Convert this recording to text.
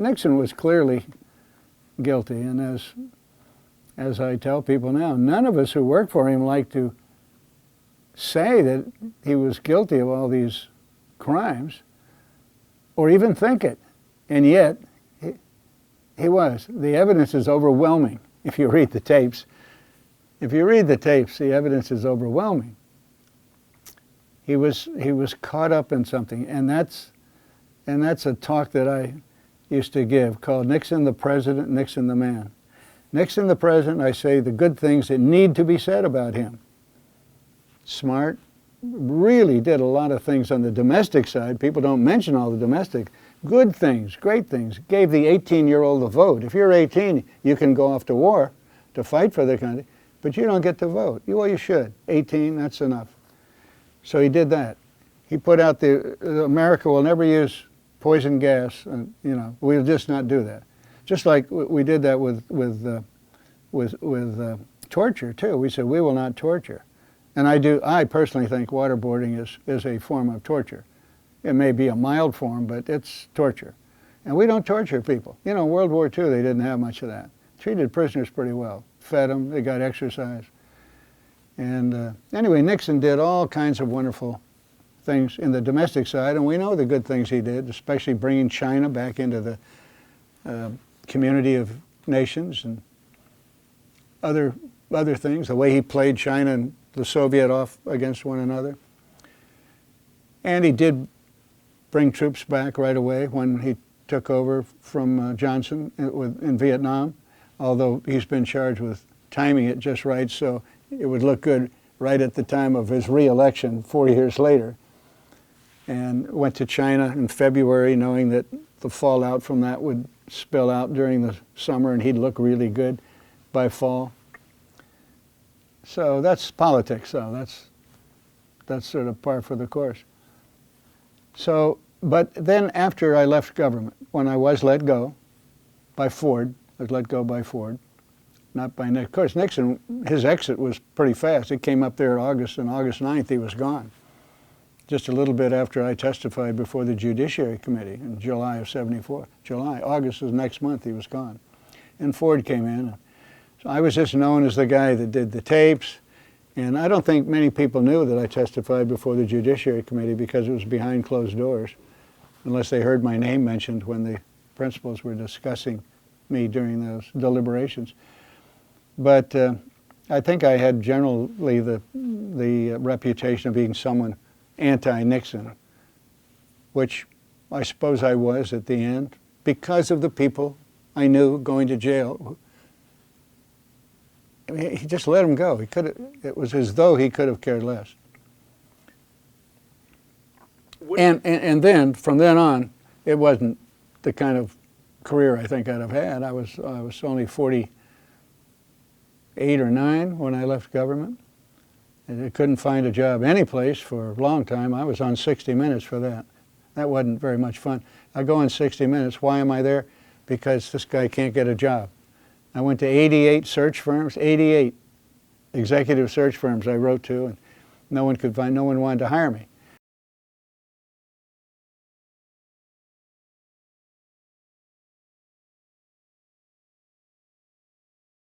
Nixon was clearly guilty, and as I tell people now, none of us who work for him like to say that he was guilty of all these crimes, or even think it, and yet he was. The evidence is overwhelming if you read the tapes. If you read the tapes, the evidence is overwhelming. He was caught up in something, and that's a talk that I used to give called Nixon the President, Nixon the Man. Nixon the President, I say the good things that need to be said about him. Smart, really did a lot of things on the domestic side. People don't mention all the domestic. Good things, great things. Gave the 18-year-old the vote. If you're 18, you can go off to war to fight for the country, but you don't get to vote. Well, you should. 18, that's enough. So he did that. He put out America will never use poison gas, and we'll just not do that. Just like we did that with torture too. We said we will not torture, and I personally think waterboarding is a form of torture. It may be a mild form, but it's torture, and we don't torture people. World War II they didn't have much of that. Treated prisoners pretty well, fed them, they got exercise, and anyway, Nixon did all kinds of wonderful things in the domestic side, and we know the good things he did, especially bringing China back into the community of nations and other things, the way he played China and the Soviet off against one another. And he did bring troops back right away when he took over from Johnson in Vietnam, although he's been charged with timing it just right so it would look good right at the time of his re-election 4 years later. And went to China in February knowing that the fallout from that would spill out during the summer and he'd look really good by fall. So that's politics, so that's sort of par for the course. So, but then after I left government, when I was let go by Ford, I was let go by Ford, not by Nixon. Of course, Nixon, his exit was pretty fast. It came up there in August, and August 9th he was gone. Just a little bit after I testified before the Judiciary Committee in July of '74. August was next month, he was gone. And Ford came in. So I was just known as the guy that did the tapes, and I don't think many people knew that I testified before the Judiciary Committee because it was behind closed doors, unless they heard my name mentioned when the principals were discussing me during those deliberations. But I think I had generally the reputation of being someone anti-Nixon, which I suppose I was at the end because of the people I knew going to jail. I mean, he just let him go. It was as though he could have cared less. And then, from then on, it wasn't the kind of career I think I'd have had. I was only 48 or 9 when I left government. And I couldn't find a job anyplace for a long time. I was on 60 Minutes for that. That wasn't very much fun. I go on 60 Minutes. Why am I there? Because this guy can't get a job. I went to 88 search firms, 88 executive search firms I wrote to, and no one wanted to hire me.